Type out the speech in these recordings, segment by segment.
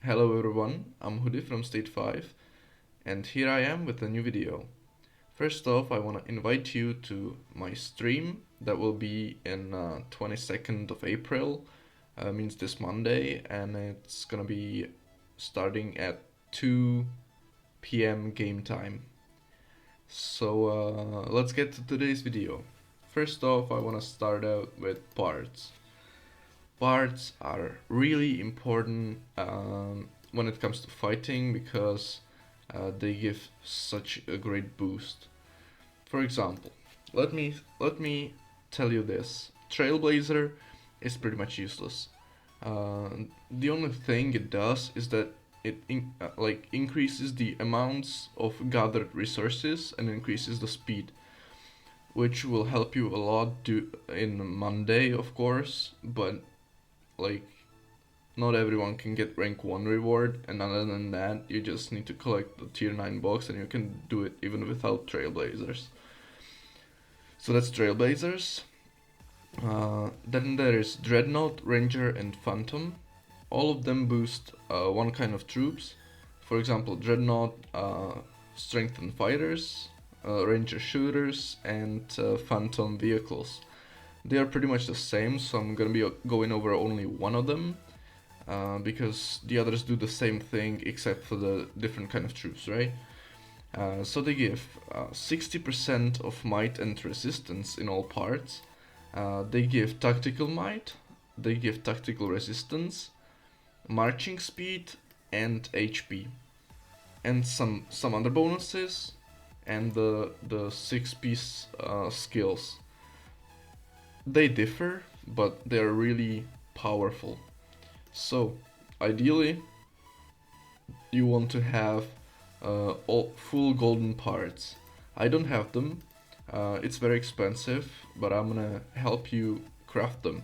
Hello everyone, I'm Hoodie from State 5, and here I am with a new video. First off, I want to invite you to my stream that will be in 22nd of April, means this Monday, and it's gonna be starting at 2 p.m. game time. So let's get to today's video. First off, I want to start out with parts. Parts are really important when it comes to fighting because they give such a great boost. For example, let me tell you this: Trailblazer is pretty much useless. Uh, the only thing it does is that it increases the amounts of gathered resources and increases the speed, which will help you a lot in Monday, of course, but like not everyone can get rank 1 reward, and other than that you just need to collect the tier 9 box and you can do it even without Trailblazers. So that's Trailblazers. Then there is Dreadnought, Ranger and Phantom. All of them boost one kind of troops. For example, Dreadnought strengthen fighters, Ranger shooters, and Phantom vehicles. They are pretty much the same, so I'm gonna be going over only one of them, because the others do the same thing except for the different kind of troops, right? So they give 60% of might and resistance in all parts. They give tactical might, they give tactical resistance, marching speed, and HP, and some other bonuses, and the 6-piece skills. They differ, but they're really powerful. So, ideally, you want to have all full golden parts. I don't have them. It's very expensive, but I'm gonna help you craft them.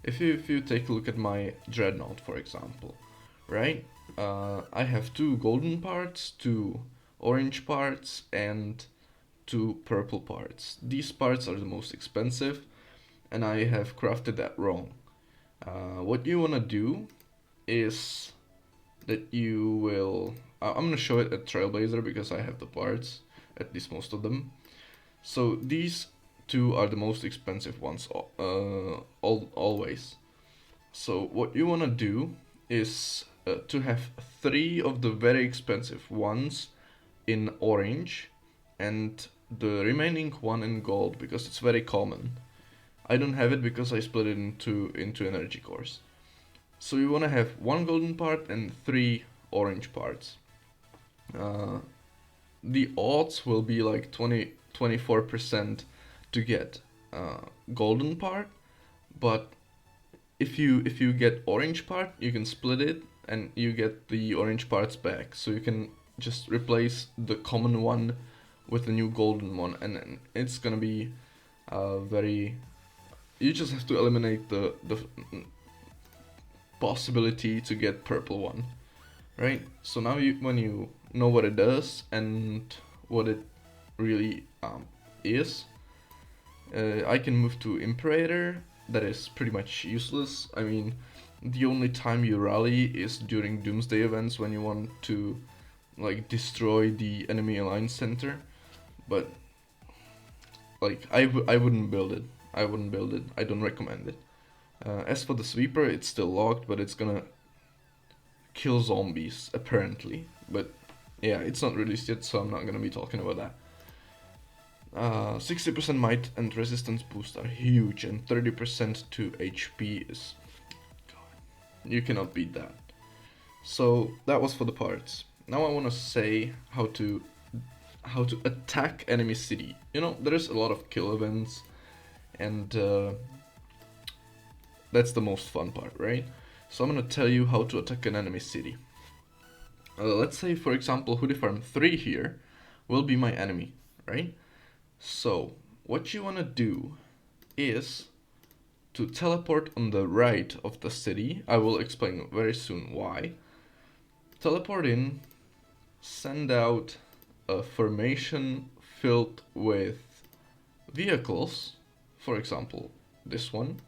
If you take a look at my Dreadnought, for example, right? I have 2 golden parts, 2 orange parts, and 2 purple parts. These parts are the most expensive, and I have crafted that wrong. What you wanna do is that you will. I'm gonna show it at Trailblazer because I have the parts, at least most of them. So these 2 are the most expensive ones, always. So what you wanna do is to have 3 of the very expensive ones in orange, and the remaining one in gold because it's very common. I don't have it because I split it into energy cores. So you want to have 1 golden part and 3 orange parts. Uh, the odds will be like 24% to get golden part, but if you get orange part, you can split it and you get the orange parts back. So you can just replace the common one with a new golden one, and it's gonna be very. You just have to eliminate the possibility to get purple one, right? So now when you know what it does and what it really is, I can move to Imperator. That is pretty much useless. I mean, the only time you rally is during Doomsday events when you want to like destroy the enemy alliance center, but like I wouldn't build it. I wouldn't build it. I don't recommend it. As for the sweeper, it's still locked, but it's gonna kill zombies apparently. But yeah, it's not released yet, so I'm not gonna be talking about that. 60% might and resistance boost are huge, and 30% to HP is. God, you cannot beat that. So that was for the parts. Now I want to say how to attack enemy city. You know, there's a lot of kill events, and that's the most fun part, right? So I'm gonna tell you how to attack an enemy city. Let's say, for example, Hoodie Farm 3 here will be my enemy, right? So what you wanna do is to teleport on the right of the city. I will explain very soon why. Teleport in, send out a formation filled with vehicles, for example, this one,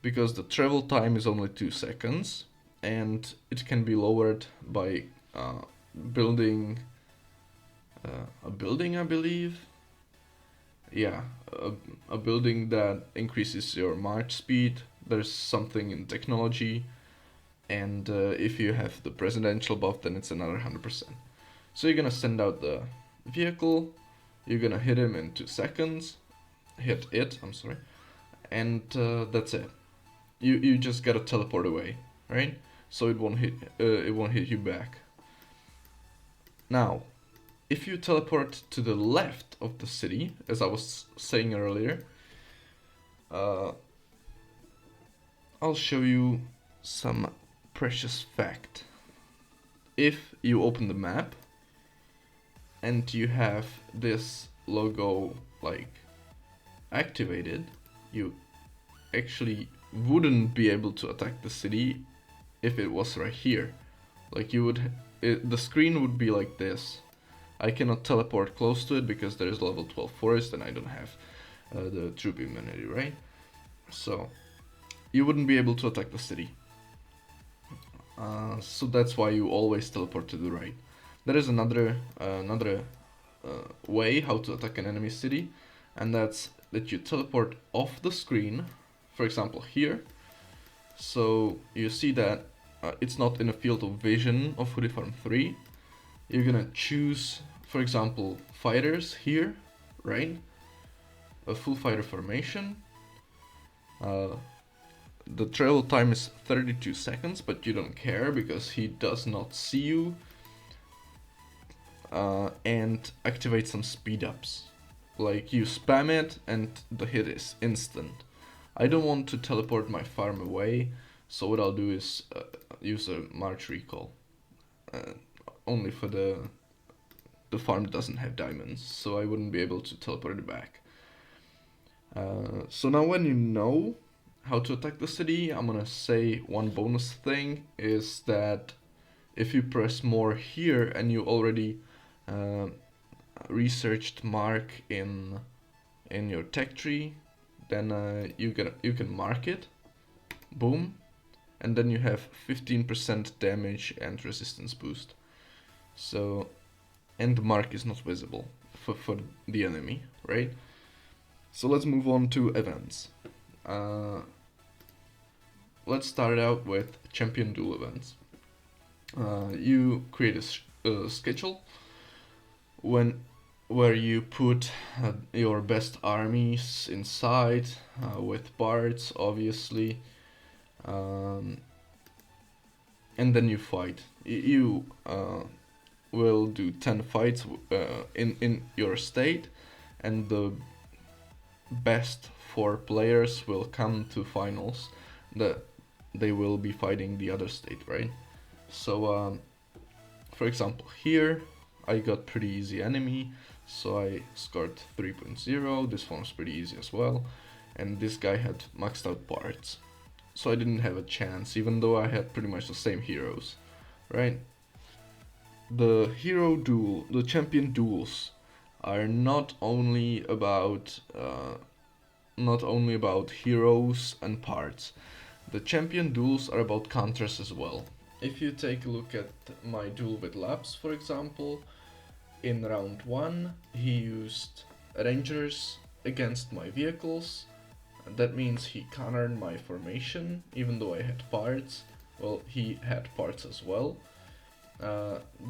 because the travel time is only 2 seconds, and it can be lowered by building a building, I believe. Yeah, a building that increases your march speed. There's something in technology, and if you have the presidential buff, then it's another 100%. So you're gonna send out the vehicle, you're gonna hit him in 2 seconds, hit it, I'm sorry, and that's it. You just gotta teleport away, right? So it won't hit you back. Now, if you teleport to the left of the city, as I was saying earlier, uh, I'll show you some precious fact. If you open the map and you have this logo like activated, you actually wouldn't be able to attack the city if it was right here. Like the screen would be like this. I cannot teleport close to it because there is level 12 forest and I don't have the troop immunity, right? So you wouldn't be able to attack the city. So that's why you always teleport to the right. There is another way how to attack an enemy city, and that's that you teleport off the screen, for example here. So you see that it's not in a field of vision of Hoodie Farm 3. You're gonna choose, for example, fighters here, right? A full fighter formation. The travel time is 32 seconds, but you don't care because he does not see you. And activate some speed ups. Like you spam it and the hit is instant. I don't want to teleport my farm away, so what I'll do is use a March recall. Only for the farm doesn't have diamonds, so I wouldn't be able to teleport it back. So now when you know how to attack the city, I'm gonna say one bonus thing is that if you press more here and you already researched mark in your tech tree, then you can mark it, boom, and then you have 15% damage and resistance boost. So, and the mark is not visible for the enemy, right? So let's move on to events. Let's start out with champion duel events. You create a schedule where you put your best armies inside with parts, obviously, and then you fight. You will do 10 fights in your state, and the best 4 players will come to finals. They will be fighting the other state, right? So, for example, here I got pretty easy enemy, so I scored 3.0. This one was pretty easy as well, and this guy had maxed out parts, so I didn't have a chance, even though I had pretty much the same heroes, right? The champion duels are not only about heroes and parts. The champion duels are about counters as well. If you take a look at my duel with Labs, for example, in round 1 he used rangers against my vehicles. That means he countered my formation, even though I had parts. Well, he had parts as well.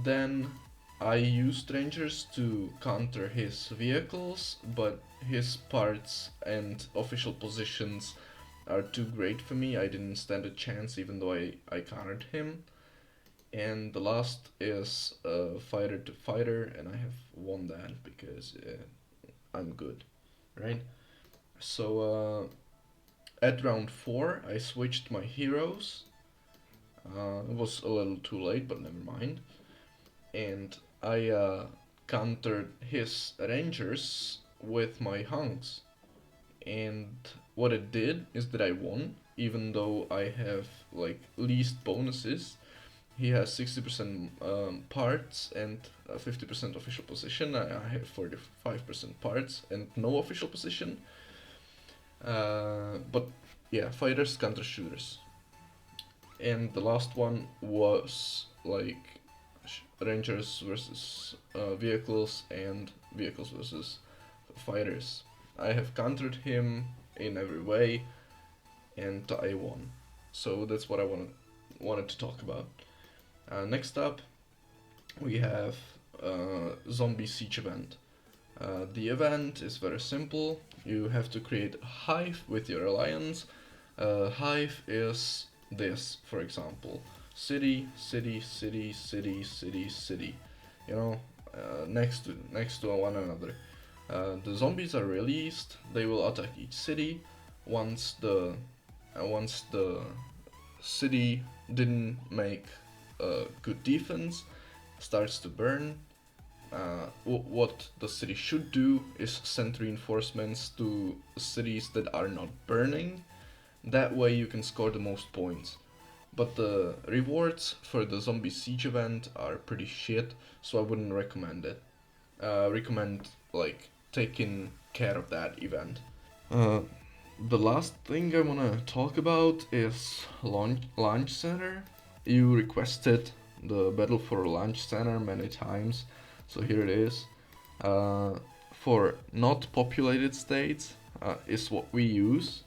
Then I used rangers to counter his vehicles, but his parts and official positions are too great for me. I didn't stand a chance even though I countered him. And the last is fighter to fighter, and I have won that because I'm good, right? So at round 4 I switched my heroes. It was a little too late, but never mind. And I countered his rangers with my hunks. And what it did is that I won, even though I have like least bonuses. He has 60% parts and 50% official position. I have 45% parts and no official position. But yeah, fighters, counter shooters. and the last one was like rangers versus vehicles and vehicles versus fighters. I have countered him in every way, and I won. So that's what I wanted to talk about. Next up, we have Zombie Siege event. The event is very simple. You have to create a hive with your alliance. Hive is this, for example, city, city, city, city, city, city. You know, next to one another. The zombies are released. They will attack each city. Once the city didn't make a good defense, starts to burn. What the city should do is send reinforcements to cities that are not burning. That way you can score the most points. But the rewards for the zombie siege event are pretty shit, so I wouldn't recommend it. Recommend like taking care of that event. Uh, the last thing I wanna talk about is launch center. You requested the battle for launch center many times, so here it is. For not populated states is what we use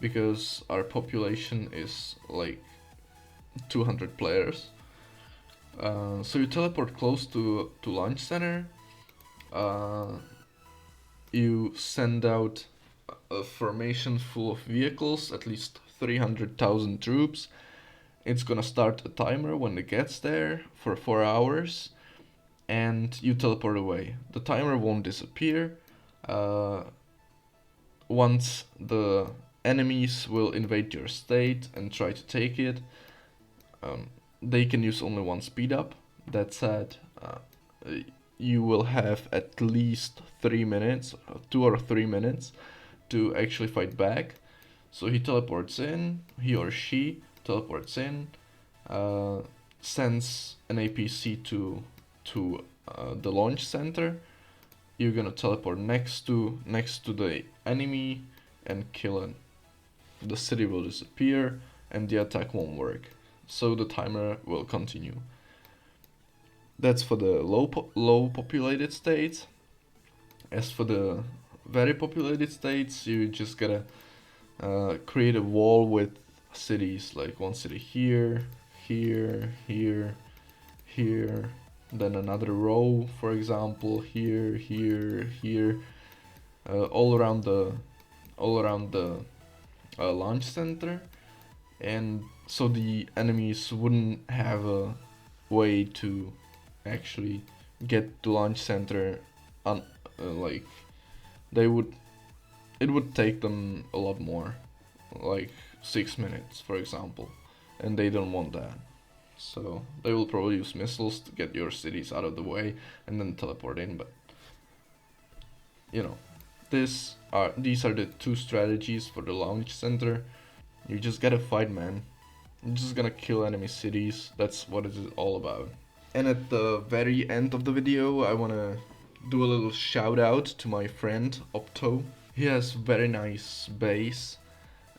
because our population is like 200 players. So you teleport close to launch center. You send out a formation full of vehicles, at least 300,000 troops. It's gonna start a timer when it gets there for 4 hours, and you teleport away. The timer won't disappear. Once the enemies will invade your state and try to take it, they can use only one speed up. That said, you will have at least 3 minutes, 2 or 3 minutes, to actually fight back. So he or she teleports in, sends an APC to the launch center. You're gonna teleport next to the enemy and kill it. The city will disappear and the attack won't work. So the timer will continue. That's for the low populated states. As for the very populated states, you just gotta create a wall with cities, like one city here, here, here, here, then another row, for example, here, here, here, all around the launch center, and so the enemies wouldn't have a way to actually get to launch center like it would take them a lot more, like 6 minutes, for example, and they don't want that. So they will probably use missiles to get your cities out of the way and then teleport in. But you know, these are the two strategies for the launch center. You just gotta fight, man. You're just gonna kill enemy cities. That's what it is all about. And at the very end of the video, I wanna do a little shout out to my friend Opto. He has very nice bass,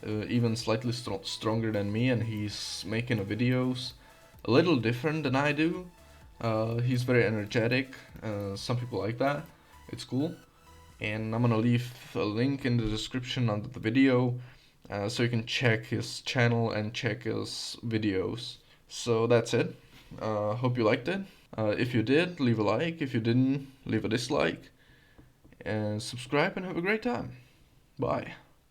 even slightly stronger than me, and he's making videos a little different than I do. He's very energetic. Some people like that. It's cool. And I'm gonna leave a link in the description under the video, so you can check his channel and check his videos. So that's it. Hope you liked it. If you did, leave a like. If you didn't, leave a dislike. And subscribe and have a great time. Bye.